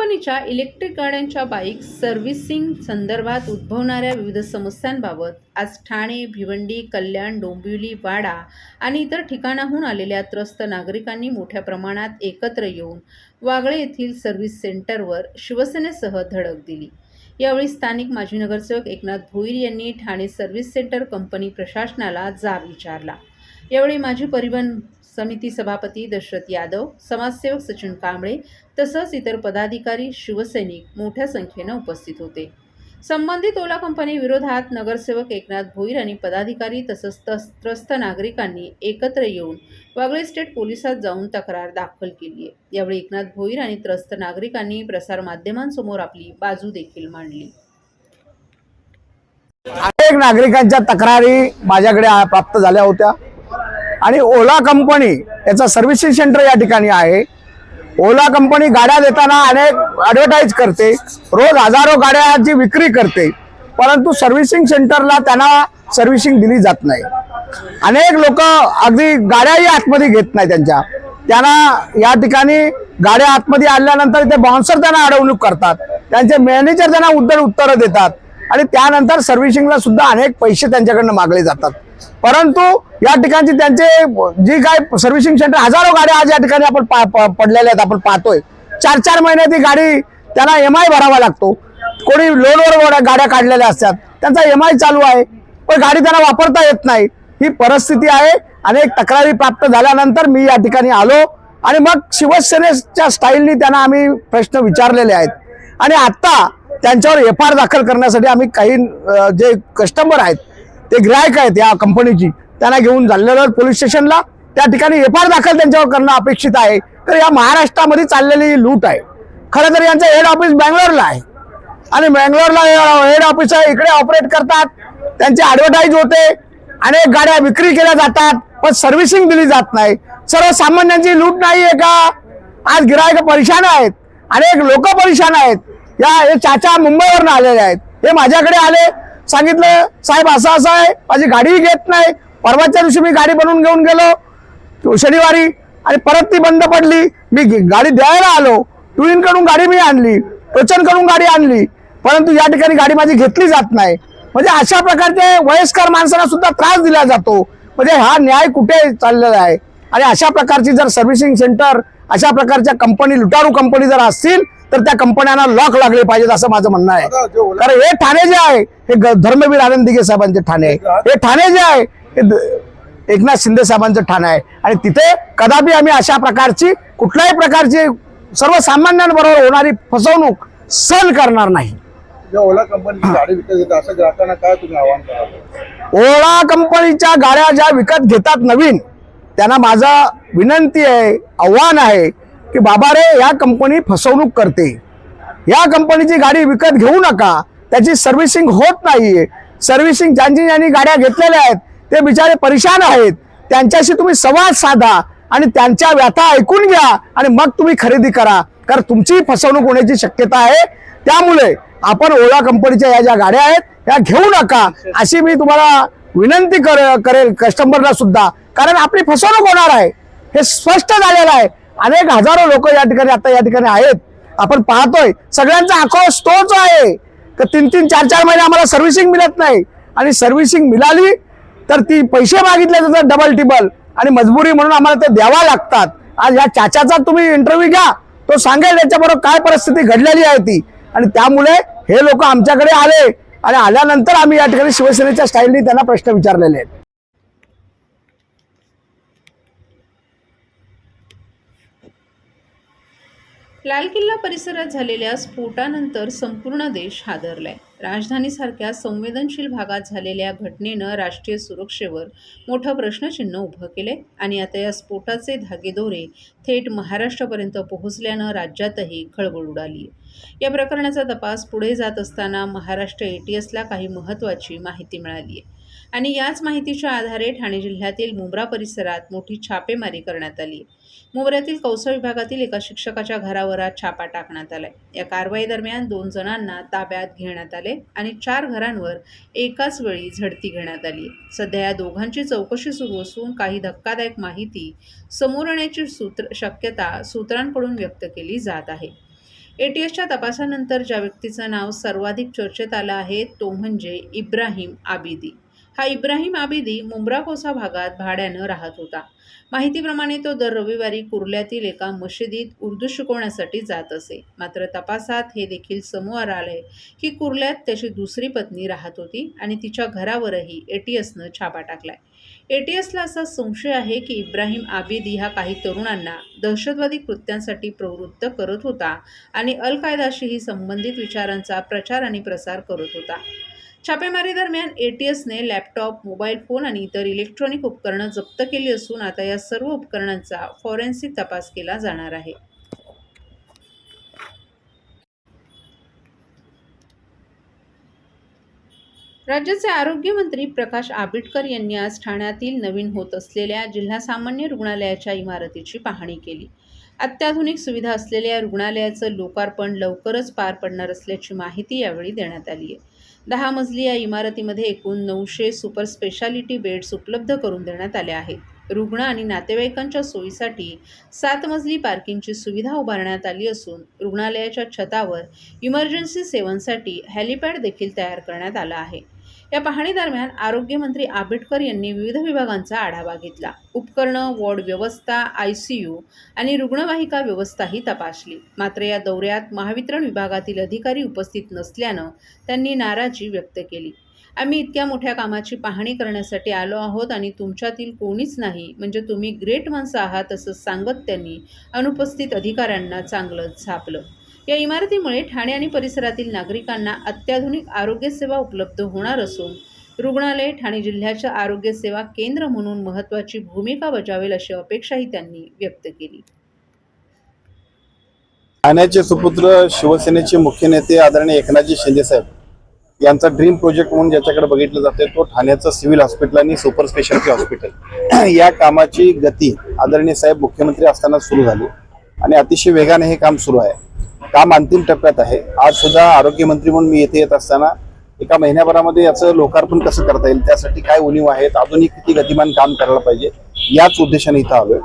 कंपनीच्या इलेक्ट्रिक गाड्यांच्या bike servicing संदर्भात उद्भवणाऱ्या विविध समस्यांबाबत आज ठाणे, भिवंडी, कल्याण, डोंबिवली, वाडा आणि इतर ठिकाणाहून आलेल्या त्रस्त नागरिकांनी मोठ्या प्रमाणात एकत्र येऊन वागळे येथील सर्व्हिस सेंटरवर शिवसेनेसह धडक दिली। यावेळी स्थानिक माजी नगरसेवक एकनाथ भोईर यांनी ठाणे सर्व्हिस सेंटर कंपनी प्रशासनाला जाब विचारला। यावेळी माजी परिवहन समिती सभापती दशरथ यादव, समाजसेवक सचिन कांबळे तसंच इतर पदाधिकारी, शिवसैनिक मोठ्या संख्येने उपस्थित होते। संबंधित ओला कंपनी विरोधात नगरसेवक एकनाथ भोईर आणि पदाधिकारी तसंच त्रस्त नागरिकांनी एकत्र येऊन वागळे स्टेट पोलिसात जाऊन तक्रार दाखल केली आहे। यावेळी एकनाथ भोईर आणि त्रस्त नागरिकांनी प्रसारमाध्यमांसमोर आपली बाजू देखील मांडली। अनेक नागरिकांच्या तक्रारी माझ्याकडे प्राप्त झाल्या होत्या आणि ओला कंपनी याचा सर्व्हिसिंग सेंटर या ठिकाणी आहे। ओला कंपनी गाड्या देताना अनेक ॲडव्हर्टाइज करते, रोज हजारो गाड्यांची विक्री करते, परंतु सर्व्हिसिंग सेंटरला त्यांना सर्व्हिसिंग दिली जात नाही। अनेक लोक अगदी गाड्याही आतमध्ये घेत नाही त्यांना या ठिकाणी गाड्या आतमध्ये आल्यानंतर ते बाउन्सर त्यांना अडवणूक करतात, त्यांचे मॅनेजर त्यांना उद्धट उत्तरं देतात आणि त्यानंतर सर्व्हिसिंगला सुद्धा अनेक पैसे त्यांच्याकडनं मागले जातात। परंतु या ठिकाणची त्यांचे जी काय सर्व्हिसिंग सेंटर हजारो गाड्या आज या ठिकाणी आपण पडलेल्या आहेत, आपण पाहतोय 4-4 महिने ती गाडी त्यांना EMI भरावा लागतो। कोणी लोनवर गाड्या काढलेल्या असतात, त्यांचा EMI चालू आहे, पण गाडी त्यांना वापरता येत नाही। ही परिस्थिती आहे। अनेक तक्रारी प्राप्त झाल्यानंतर मी या ठिकाणी आलो आणि मग शिवसेनेच्या स्टाईलनी त्यांना आम्ही प्रश्न विचारलेले आहेत आणि आता त्यांच्यावर FIR दाखल करण्यासाठी आम्ही काही जे कस्टमर आहेत, ते ग्राहक आहेत या कंपनीची, त्यांना घेऊन चाललेलो पोलीस स्टेशनला। त्या ठिकाणी FIR दाखल त्यांच्यावर करणं अपेक्षित आहे। तर या महाराष्ट्रामध्ये चाललेली लूट आहे। खरं तर यांचं हेड ऑफिस बँगलोरला आहे आणि बँगलोरला हेड ऑफिस आहे, इकडे ऑपरेट करतात, त्यांचे ॲडव्हर्टाइज होते, अनेक गाड्या विक्री केल्या जातात, पण सर्व्हिसिंग दिली जात नाही। सर्वसामान्यांची लूट नाही आहे का? आज गिरायक परेशान आहेत, अनेक लोक परेशान आहेत। हे चाचा मुंबईवरून आलेले आहेत, हे माझ्याकडे आले, सांगितलं साहेब असं असं आहे, माझी गाडीही घेत नाही। परवाच्या दिवशी मी गाडी बनवून घेऊन गेलो शनिवारी आणि परत ती बंद पडली। मी गाडी द्यायला आलो, टुईनकडून गाडी मी आणली, टोचनकडून गाडी आणली, परंतु या ठिकाणी गाडी माझी घेतली जात नाही। म्हणजे अशा प्रकारचे वयस्कर माणसांना सुद्धा त्रास दिला जातो। म्हणजे हा न्याय कुठे चाललेला आहे? आणि अशा प्रकारची जर सर्व्हिसिंग सेंटर, अशा प्रकारच्या कंपनी, लुटारू कंपनी जर असतील तर त्या कंपन्यांना लॉक लागले पाहिजेत असं माझं म्हणणं आहे। कारण हे ठाणे जे आहे, हे धर्मवीर आनंद दिघे साहेबांचे ठाणे आहे, हे ठाणे जे आहे हे एकनाथ शिंदे साहेबांचं ठाणे आहे आणि तिथे कदापि आम्ही अशा प्रकारची कुठल्याही प्रकारची सर्वसामान्यांबरोबर होणारी फसवणूक सहन करणार नाही। ओला कंपनीची गाडी विकत घेतात असं ग्राहकांना काय तुम्ही आव्हान कराल? ओला कंपनीच्या गाड्या ज्या विकत घेतात नवीन, त्यांना माझा विनंती आहे, आव्हान आहे की बाबा रे, या कंपनी फसवणूक करते, या कंपनीची गाडी विकत घेऊ नका, त्याची सर्व्हिसिंग होत नाहीये। सर्व्हिसिंग ज्यांनी गाड्या घेतलेल्या आहेत ते बिचारे परेशान आहेत, त्यांच्याशी तुम्ही संवाद साधा आणि त्यांच्या व्यथा ऐकून घ्या आणि मग तुम्ही खरेदी करा, कारण तुमची फसवणूक होण्याची शक्यता आहे। त्यामुळे आपण ओला कंपनीच्या या ज्या गाड्या आहेत या घेऊ नका अशी मी तुम्हाला विनंती करेल कस्टमरला सुद्धा, कारण आपली फसवणूक होणार आहे, हे स्पष्ट झालेलं आहे। अनेक हजारो लोक या ठिकाणी आता या ठिकाणी आहेत, आपण पाहतोय, सगळ्यांचा आक्रोश तोच आहे की 3-3, 4-4 महिने आम्हाला सर्व्हिसिंग मिळत नाही आणि सर्व्हिसिंग मिळाली तर ती पैसे मागितले जातात डबल टिबल आणि मजबुरी म्हणून आम्हाला ते द्यावा लागतात। आज या चाचाचा तुम्ही इंटरव्ह्यू घ्या, तो सांगेल त्याच्याबरोबर काय परिस्थिती घडलेली आहे ती, आणि त्यामुळे हे लोक आमच्याकडे आले आणि आल्यानंतर आम्ही या ठिकाणी शिवसेनेच्या स्टाईलनी त्यांना प्रश्न विचारलेले आहेत। लाल किल्ला परिसरात झालेल्या स्फोटानंतर संपूर्ण देश हादरलाय। राजधानीसारख्या संवेदनशील भागात झालेल्या घटनेनं राष्ट्रीय सुरक्षेवर मोठं प्रश्नचिन्ह उभं केले आणि आता या स्फोटाचे धागेदोरे थेट महाराष्ट्रापर्यंत पोहोचल्यानं राज्यातही खळबळ उडाली। या प्रकरणाचा तपास पुढे जात असताना महाराष्ट्र ATSला काही महत्त्वाची माहिती मिळाली आहे आणि याच माहितीच्या आधारे ठाणे जिल्ह्यातील मुंब्रा परिसरात मोठी छापेमारी करण्यात आली। मुंब्र्यातील कौसा विभागातील एका शिक्षकाच्या घरावर आज छापा टाकण्यात आलाय। या कारवाई दरम्यान 2 जणांना ताब्यात घेण्यात आले आणि 4 घरांवर एकाच वेळी झडती घेण्यात आली। सध्या या दोघांची चौकशी सुरू असून काही धक्कादायक माहिती समोर येण्याची शक्यता सूत्रांकडून व्यक्त केली जात आहे। ATSच्या तपासानंतर ज्या व्यक्तीचं नाव सर्वाधिक चर्चेत आलं आहे तो म्हणजे इब्राहिम आबिदी. हा इब्राहिम आबिदी मुंब्रा-कोसा भागात भाड्यानं राहत होता. माहितीप्रमाणे तो दर रविवारी कुर्ल्यातील एका मशिदीत उर्दू शिकवण्यासाठी जात असे. मात्र तपासात हे देखील समोर आलंय की कुर्ल्यात त्याची दुसरी पत्नी राहत होती आणि तिच्या घरावरही ATSनं छापा टाकलाय. ATSला असा संशय आहे की इब्राहिम आबिदी हा काही तरुणांना दहशतवादी कृत्यांसाठी प्रवृत्त करत होता आणि अल-कायदाशीही संबंधित विचारांचा प्रचार आणि प्रसार करत होता. छापेमारी दरम्यान ATSने लॅपटॉप, मोबाईल फोन आणि इतर इलेक्ट्रॉनिक उपकरणं जप्त केली असून आता या सर्व उपकरणांचा फॉरेन्सिक तपास केला जाणार आहे. राज्याचे आरोग्यमंत्री प्रकाश आंबेडकर यांनी आज ठाण्यातील नवीन होत असलेल्या जिल्हा सामान्य रुग्णालयाच्या इमारतीची पाहणी केली. अत्याधुनिक सुविधा असलेल्या या रुग्णालयाचं लोकार्पण लवकरच पार पडणार असल्याची माहिती यावेळी देण्यात आली आहे. 10 मजली या इमारतीमध्ये एकूण 900 सुपर स्पेशालिटी बेड्स उपलब्ध करून देण्यात आले आहेत. रुग्ण आणि नातेवाईकांच्या सोयीसाठी 7 मजली पार्किंगची सुविधा उभारण्यात आली असून रुग्णालयाच्या छतावर इमर्जन्सी सेवांसाठी हेलिपॅड देखील तयार करण्यात आला आहे. या पाहणीदरम्यान आरोग्यमंत्री आंबेडकर यांनी विविध विभागांचा आढावा घेतला. उपकरणं, वॉर्ड व्यवस्था, ICU आणि रुग्णवाहिका व्यवस्थाही तपासली. मात्र या दौऱ्यात महावितरण विभागातील अधिकारी उपस्थित नसल्यानं त्यांनी नाराजी व्यक्त केली. आम्ही इतक्या मोठ्या कामाची पाहणी करण्यासाठी आलो आहोत आणि तुमच्यातील कोणीच नाही म्हणजे तुम्ही ग्रेट माणसं आहात असं सांगत त्यांनी अनुपस्थित अधिकाऱ्यांना चांगलंच झापलं. या इमारतीमुळे ठाणे आणि परिसरातील नागरिकांना अत्याधुनिक आरोग्यसेवा उपलब्ध होणार असून रुग्णालय ठाणे जिल्ह्याच्या आरोग्यसेवा केंद्र म्हणून महत्त्वाची भूमिका बजावेल अशी अपेक्षाही त्यांनी व्यक्त केली. ठाण्याचे सुपुत्र शिवसेनेचे मुख्य नेते आदरणीय एकनाथजी शिंदे साहेब यांचा ड्रीम प्रोजेक्ट म्हणून ज्याच्याकडे बघितलं जाते तो ठाण्याचं सिव्हिल हॉस्पिटल आणि सुपर स्पेशालिटी हॉस्पिटल या कामाची गती आदरणीय साहेब मुख्यमंत्री असताना सुरू झाली आणि अतिशय वेगाने हे काम सुरू आहे. काम अंतिम टप्प्यात आहे. आज सुद्धा आरोग्यमंत्री म्हणून मी येथे येत असताना एका महिन्याभरामध्ये याचं लोकार्पण कसं करता येईल, त्यासाठी काय उणीव आहेत, आधुनिक किती गतिमान काम करायला पाहिजे याच उद्देशाने इथं आलोय.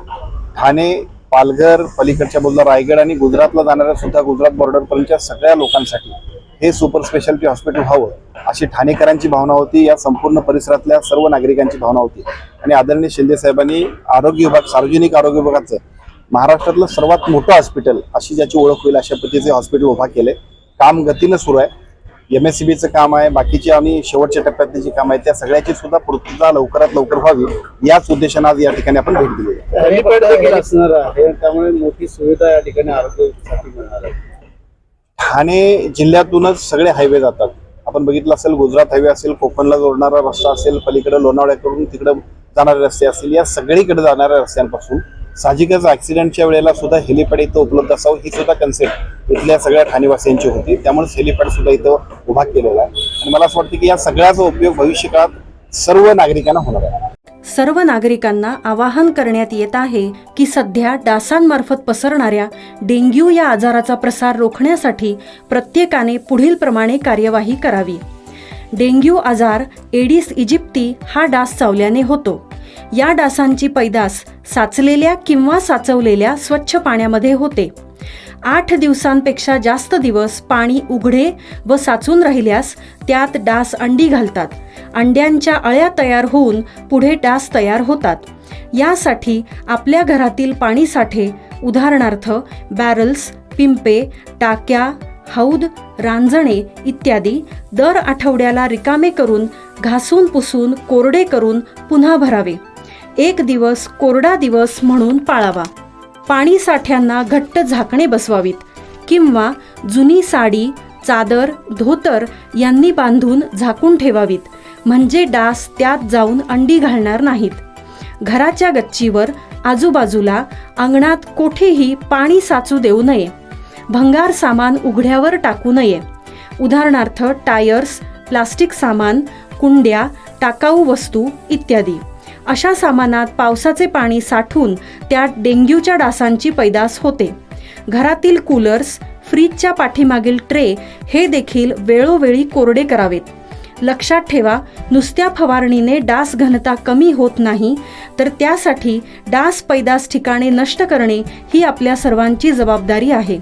ठाणे, पालघर, पलीकडच्या बाजूला रायगड आणि गुजरातला जाणाऱ्या सुद्धा गुजरात बॉर्डरपर्यंतच्या सगळ्या लोकांसाठी हे सुपर स्पेशालिटी हॉस्पिटल व्हावं अशी ठाणेकरांची भावना होती. या संपूर्ण परिसरातल्या सर्व नागरिकांची भावना होती आणि आदरणीय शिंदे साहेबांनी आरोग्य विभाग, सार्वजनिक आरोग्य विभागाचं महाराष्ट्रातलं सर्वात मोठं हॉस्पिटल अशी ज्याची ओळख होईल अशा पद्धतीचे हॉस्पिटल उभा केले. काम गतीनं सुरू आहे. MSCBचं काम आहे, बाकीचे आणि शेवटच्या टप्प्यातली जी काम आहे त्या सगळ्याची सुद्धा पूर्तता लवकरात लवकर व्हावी याच उद्देशाने आज या ठिकाणी आपण भेट दिली. हेलिपॅड देखील असणार आहे, त्यामुळे मोठी सुविधा या ठिकाणी आरोग्यासाठी मिळणार आहे. ठाणे जिल्ह्यातूनच सगळे हायवे जातात. आपण बघितलं असेल, गुजरात हायवे असेल, कोकणला जोडणारा रस्ता असेल, पलीकडे लोणावळ्याकडून तिकडे जाणारे रस्ते असतील, या सगळीकडे जाणाऱ्या रस्त्यांपासून साहजिकच ऍक्सिडेंटच्या वेळेला सुद्धा हेलिपॅड इथं उपलब्ध असावं ही सुद्धा कन्सेप्ट इथल्या सगळ्या ठाणेवासियांची होती. त्यामुळे हेलिपॅड सुद्धा इथं उभा केलेला आहे आणि मला असं वाटतं की या सगळ्याचा उपयोग भविष्यकाळात सर्व नागरिकांना होणार आहे. सर्व नागरिकांना आवाहन करण्यात येत आहे की सध्या डासांमार्फत पसरणाऱ्या डेंग्यू या आजाराचा प्रसार रोखण्यासाठी प्रत्येकाने पुढील प्रमाणे कार्यवाही करावी. डेंग्यू आजार एडिस इजिप्ती हा डास चावल्याने होतो. या डासांची पैदास साचलेल्या किंवा साचवलेल्या स्वच्छ पाण्यामध्ये होते. 8 दिवसांपेक्षा जास्त दिवस पाणी उघडे व साचून राहिल्यास त्यात डास अंडी घालतात. अंड्यांच्या अळ्या तयार होऊन पुढे डास तयार होतात. यासाठी आपल्या घरातील पाणी साठे उदाहरणार्थ बॅरल्स, पिंपे, टाक्या, हौद, रांजणे इत्यादी दर आठवड्याला रिकामे करून घासून पुसून कोरडे करून पुन्हा भरावे. 1 दिवस कोरडा दिवस म्हणून पाळावा. पाणी साठ्यांना घट्ट झाकणे बसवावीत किंवा जुनी साडी, चादर, धोतर यांनी बांधून झाकून ठेवावीत, म्हणजे डास त्यात जाऊन अंडी घालणार नाहीत. घराच्या गच्चीवर, आजूबाजूला, अंगणात कोठेही पाणी साचू देऊ नये. भंगार सामान उघड्यावर टाकू नये. उदाहरणार्थ टायर्स, प्लास्टिक सामान, कुंड्या, टाकाऊ वस्तू इत्यादी. अशा सामानात पावसाचे पाणी साठून त्यात डेंग्यूच्या डासांची पैदास होते. घरातील कूलर्स, फ्रीजच्या पाठीमागील ट्रे हे देखील वेळोवेळी कोरडे करावेत. लक्षात ठेवा, नुसत्या फवारणीने डास घनता कमी होत नाही, तर त्यासाठी डास पैदास ठिकाणे नष्ट करणे ही आपल्या सर्वांची जबाबदारी आहे.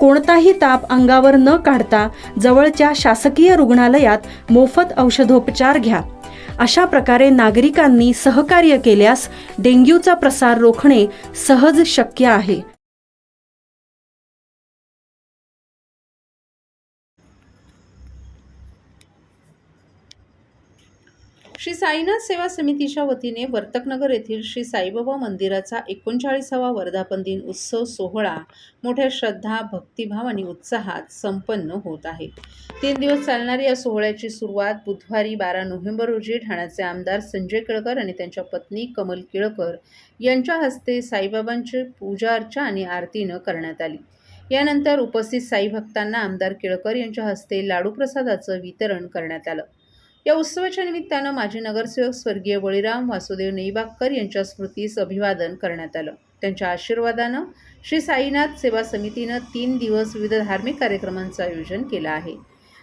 कोणताही ताप अंगावर न काढता जवळच्या शासकीय रुग्णालयात मोफत औषधोपचार घ्या. अशा प्रकारे नागरिकांनी सहकार्य केल्यास डेंग्यूचा प्रसार रोखणे सहज शक्य आहे. श्री साईनाथ सेवा समितीच्या वतीने वर्तकनगर येथील श्री साईबाबा मंदिराचा 39वा वर्धापन दिन उत्सव सोहळा मोठ्या श्रद्धा, भक्तिभाव आणि उत्साहात संपन्न होत आहे. 3 दिवस चालणाऱ्या या सोहळ्याची सुरुवात बुधवारी 12 नोव्हेंबर रोजी ठाण्याचे आमदार संजय केळकर आणि त्यांच्या पत्नी कमल केळकर यांच्या हस्ते साईबाबांची पूजा अर्चा आणि आरतीनं करण्यात आली. यानंतर उपस्थित साई भक्तांना आमदार केळकर यांच्या हस्ते लाडू प्रसादाचं वितरण करण्यात आलं. या उत्सवाच्या निमित्तानं माजी नगरसेवक स्वर्गीय बळीराम वासुदेव नेईबागकर यांच्या स्मृतीस अभिवादन करण्यात आलं. त्यांच्या आशीर्वादानं श्री साईनाथ सेवा समितीनं 3 दिवस विविध धार्मिक कार्यक्रमांचं आयोजन केलं आहे.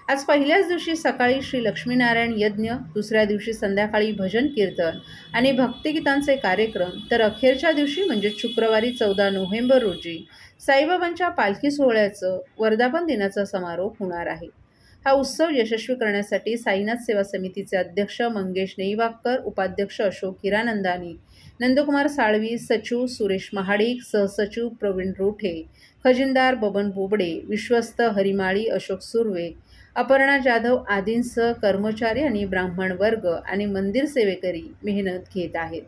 आज पहिल्याच दिवशी सकाळी श्री लक्ष्मीनारायण यज्ञ, दुसऱ्या दिवशी संध्याकाळी भजन कीर्तन आणि भक्तिगीतांचे कार्यक्रम, तर अखेरच्या दिवशी म्हणजे शुक्रवारी 14 नोव्हेंबर रोजी साईबाबांच्या पालखी सोहळ्याचं वर्धापन दिनाचा समारोप होणार आहे. हा उत्सव यशस्वी करण्यासाठी साईनाथ सेवा समितीचे अध्यक्ष मंगेश नेईबागकर, उपाध्यक्ष अशोक हिरानंदानी, नंदकुमार साळवी, सचिव सुरेश महाडिक, सहसचिव प्रवीण रोठे, खजिनदार बबन बोबडे, विश्वस्त हरिमाळी अशोक सुर्वे, अपर्णा जाधव आदींसह कर्मचारी आणि ब्राह्मण वर्ग आणि मंदिर सेवेकरी मेहनत घेत आहेत.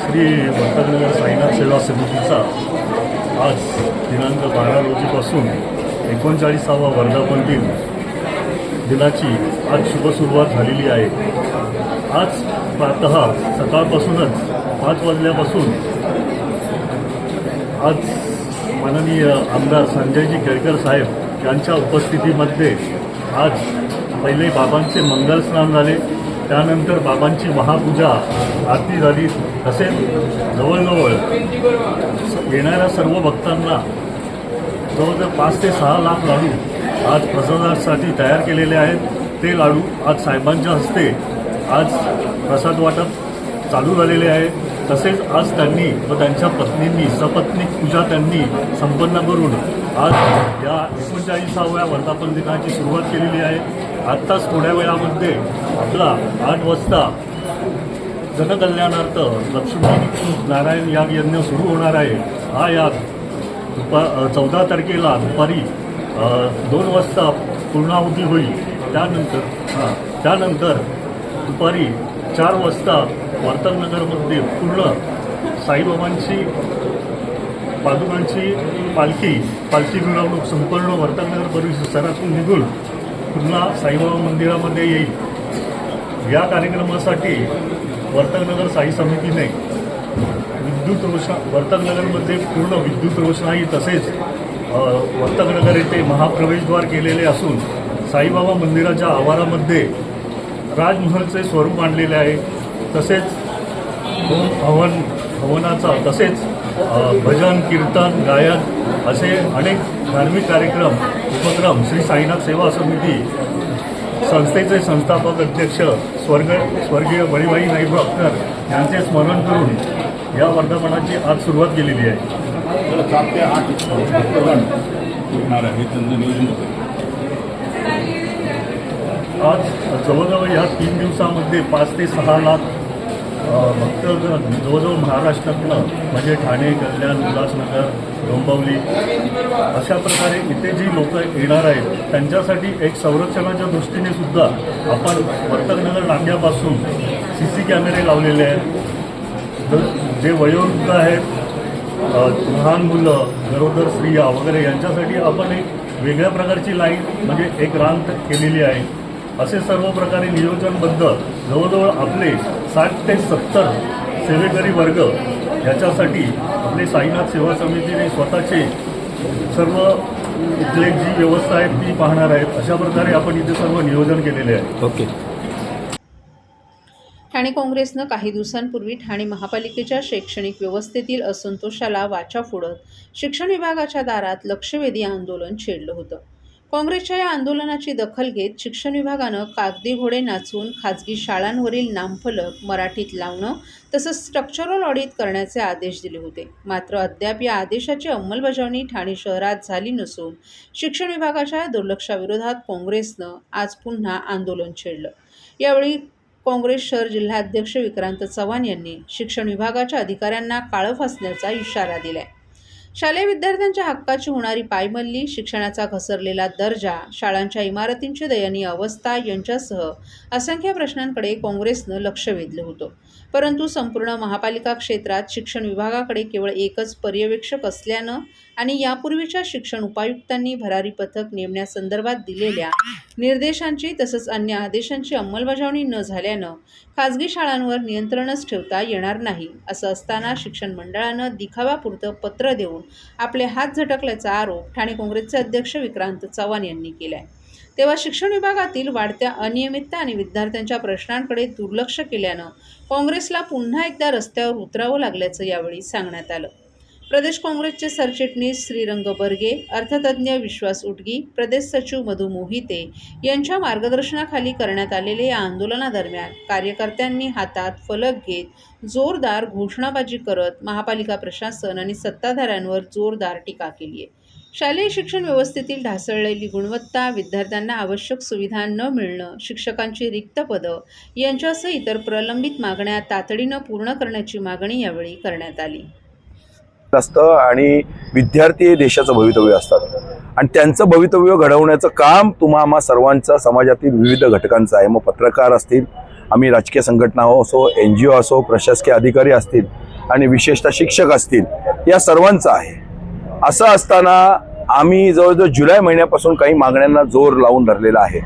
श्री वर्तकनगर साईनाथ सेवा समितीचा आज दिनांक 12 रोजीपासून 39वा वर्धापन दिनाची आज शुभ सुरुवात झालेली आहे. आज प्रातः सकाळपासूनच 5 वाजल्यापासून आज माननीय आमदार संजयजी केळकर साहेब यांच्या उपस्थितीमध्ये आज पहिले बाबांचे मंगलस्नान झाले, त्यानंतर बाबांची महापूजा आरती झाली. तसेच जवळजवळ येणाऱ्या सर्व भक्तांना जवळजवळ 5 ते 6 लाख लाडू आज प्रसादासाठी तयार केलेले आहेत. ते लाडू आज साहेबांच्या हस्ते आज प्रसाद वाटप चालू झालेले आहे. तसेच आज त्यांनी व त्यांच्या पत्नींनी सपत्नीक पूजा त्यांनी संपन्न करून आज या 39व्या वर्धापन दिनाची सुरुवात केलेली आहे. आत्ताच थोड्या वेळामध्ये आपला 8 वाजता जनकल्याणार्थ लक्ष्मी नारायण याग यज्ञ सुरू होणार आहे. हा याग 14 तारखेला दुपारी 2 वाजता पूर्णाहुती होईल. त्यानंतर दुपारी 4 वाजता वर्तकनगरमध्ये पूर्ण साईबाबांची पादुकांची पालखी मिरवणूक संपूर्ण वर्तकनगर परिसरातून निघून पुन्हा साईबाबा मंदिरामध्ये येईल. या कार्यक्रमासाठी वर्तकनगर साई समितीने वर्तकनगरमध्ये पूर्ण विद्युत रोषणाई तसेच वर्तकनगर येथे महाप्रवेशद्वार केलेले असून साईबाबा मंदिराच्या आवारामध्ये राजमहलचे स्वरूप आणलेले आहे. तसेच हवनाचा तसेच भजन, कीर्तन, गायन असे अनेक धार्मिक उपक्रम श्री साईनाथ सेवा समिती संस्थेचे संस्थापक अध्यक्ष स्वर्गीय बळीबाई नेईबागकर यांचे स्मरण करून या वर्धापनाची आज सुरुवात केलेली आहे. 7 ते 8 होणार आहे त्यांचं नियोजन होतं. आज जवळजवळ या 3 दिवसामध्ये 5 ते 6 लाख भक्त जवळजवळ महाराष्ट्रातनं म्हणजे ठाणे, कल्याण, उल्हासनगर, डोंबिवली अशा प्रकारे इथे जी लोक येणार आहेत त्यांच्यासाठी एक संरक्षणाच्या दृष्टीने सुद्धा आपण वर्तकनगर नाक्यापासून CC कॅमेरे लावलेले आहेत. जे वयोवृद्ध आहेत, लहान मुलं, गरोदर स्त्रिया वगैरे यांच्यासाठी आपण एक वेगळ्या प्रकारची लाईन म्हणजे एक रांग केलेली आहे. असे सर्व प्रकारे नियोजनबद्ध जवळजवळ आपले 60 ते 70 सेवेकरी वर्ग याच्यासाठी आपले साईनाथ सेवा समितीने स्वतःचे सर्व इथले जी व्यवस्था आहे ती पाहणार आहेत. अशा प्रकारे आपण इथे सर्व नियोजन केलेले आहे. ओके. ठाणे काँग्रेसनं काही दिवसांपूर्वी ठाणे महापालिकेच्या शैक्षणिक व्यवस्थेतील असंतोषाला वाचा फोडत शिक्षण विभागाच्या दारात लक्षवेधी आंदोलन छेडलं होतं. काँग्रेसच्या या आंदोलनाची दखल घेत शिक्षण विभागानं कागदी घोडे नाचवून खाजगी शाळांवरील नामफलक मराठीत लावणं तसंच स्ट्रक्चरल ऑडिट करण्याचे आदेश दिले होते. मात्र अद्याप या आदेशाची अंमलबजावणी ठाणे शहरात झाली नसून शिक्षण विभागाच्या दुर्लक्षाविरोधात काँग्रेसनं आज पुन्हा आंदोलन छेडलं. यावेळी काँग्रेस शहर जिल्हाध्यक्ष विक्रांत चव्हाण यांनी शिक्षण विभागाच्या अधिकाऱ्यांना काळं फासण्याचा इशारा दिलाय. शालेय विद्यार्थ्यांच्या हक्काची होणारी पायमल्ली, शिक्षणाचा घसरलेला दर्जा, शाळांच्या इमारतींची दयनीय अवस्था यांच्यासह असंख्य प्रश्नांकडे काँग्रेसनं लक्ष वेधलं होतं. परंतु संपूर्ण महापालिका क्षेत्रात शिक्षण विभागाकडे केवळ एकच पर्यवेक्षक असल्यानं आणि यापूर्वीच्या शिक्षण उपायुक्तांनी भरारी पथक नेमण्यासंदर्भात दिलेल्या निर्देशांची तसंच अन्य आदेशांची अंमलबजावणी न झाल्यानं खाजगी शाळांवर नियंत्रणच ठेवता येणार नाही. असं असताना शिक्षण मंडळानं दिखाव्यापुरतं पत्र देऊन आपले हात झटकल्याचा आरोप ठाणे काँग्रेसचे अध्यक्ष विक्रांत चव्हाण यांनी केलाय. तेव्हा शिक्षण विभागातील वाढत्या अनियमितता आणि विद्यार्थ्यांच्या प्रश्नांकडे दुर्लक्ष केल्यानं काँग्रेसला पुन्हा एकदा रस्त्यावर उतरावं लागल्याचं यावेळी सांगण्यात आलं. प्रदेश काँग्रेसचे सरचिटणीस श्रीरंग बर्गे, अर्थतज्ज्ञ विश्वास उटगी, प्रदेश सचिव मधु मोहिते यांच्या मार्गदर्शनाखाली करण्यात आलेल्या या आंदोलनादरम्यान कार्यकर्त्यांनी हातात फलक घेत जोरदार घोषणाबाजी करत महापालिका प्रशासन आणि सत्ताधाऱ्यांवर जोरदार टीका केली आहे. शालेय शिक्षण व्यवस्थेतील ढासळलेली गुणवत्ता, विद्यार्थ्यांना आवश्यक सुविधा न मिळणं, शिक्षकांची रिक्त पदं यांच्यासह इतर प्रलंबित मागण्या तातडीनं पूर्ण करण्याची मागणी यावेळी करण्यात आली. असतं आणि विद्यार्थी हे देशाचं भवितव्य असतात आणि त्यांचं भवितव्य घडवण्याचं काम आम्हा सर्वांचं समाजातील विविध घटकांचं आहे. मग पत्रकार असतील, आम्ही राजकीय संघटना असो, NGO असो, प्रशासकीय अधिकारी असतील आणि विशेषतः शिक्षक असतील, या सर्वांचं आहे. असं असताना आम्ही जवळजवळ जुलै महिन्यापासून काही मागण्यांना जोर लावून धरलेला आहे.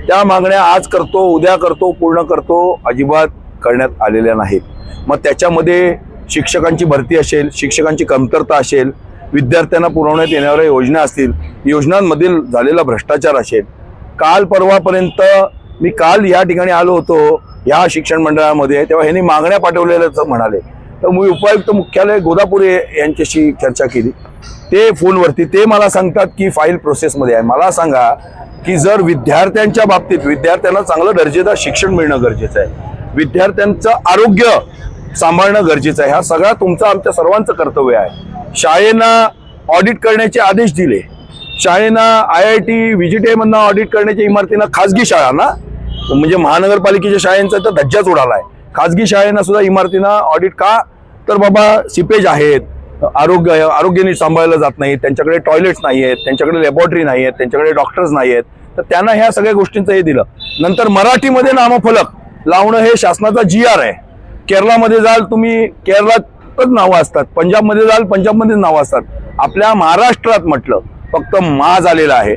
त्या मागण्या आज करतो, उद्या करतो, पूर्ण करतो अजिबात करण्यात आलेल्या नाहीत. मग त्याच्यामध्ये शिक्षकांची भरती असेल, शिक्षकांची कमतरता असेल, विद्यार्थ्यांना पुरवण्यात येणाऱ्या योजना असतील, योजनांमधील झालेला भ्रष्टाचार असेल. काल परवापर्यंत मी या ठिकाणी आलो होतो या शिक्षण मंडळामध्ये, तेव्हा ह्यांनी मागण्या पाठवलेल्याच म्हणाले. तर मी उपायुक्त मुख्यालय गोदापुरे यांच्याशी चर्चा केली. ते फोनवरती ते मला सांगतात की फाईल प्रोसेसमध्ये आहे. मला सांगा की जर विद्यार्थ्यांच्या बाबतीत विद्यार्थ्यांना चांगलं दर्जेदार शिक्षण मिळणं गरजेचं आहे, विद्यार्थ्यांचं आरोग्य सांभाळणं गरजेचं आहे, हा सगळा तुमचं आमच्या सर्वांचं कर्तव्य आहे. शाळेना ऑडिट करण्याचे आदेश दिले, शाळेना IIT VGTI मधनं ऑडिट करण्याच्या इमारतींना खाजगी शाळांना म्हणजे महानगरपालिकेच्या शाळांचा तर धज्जाच उडाला आहे. खाजगी शाळेंना सुद्धा इमारतींना ऑडिट का? तर बाबा सिपेज आहेत, आरोग्य नीट सांभाळलं जात नाही, त्यांच्याकडे टॉयलेट्स नाही आहेत, त्यांच्याकडे लॅबॉरेटरी नाही आहेत, त्यांच्याकडे डॉक्टर्स नाही आहेत. तर त्यांना ह्या सगळ्या गोष्टींचं हे दिलं. नंतर मराठीमध्ये नामफलक लावणं हे शासनाचा GR आहे. केरळामध्ये जाल तुम्ही, केरळातच नावं असतात, पंजाबमध्ये जाल पंजाबमध्येच नावं असतात. आपल्या महाराष्ट्रात म्हटलं फक्त झालेलं आहे.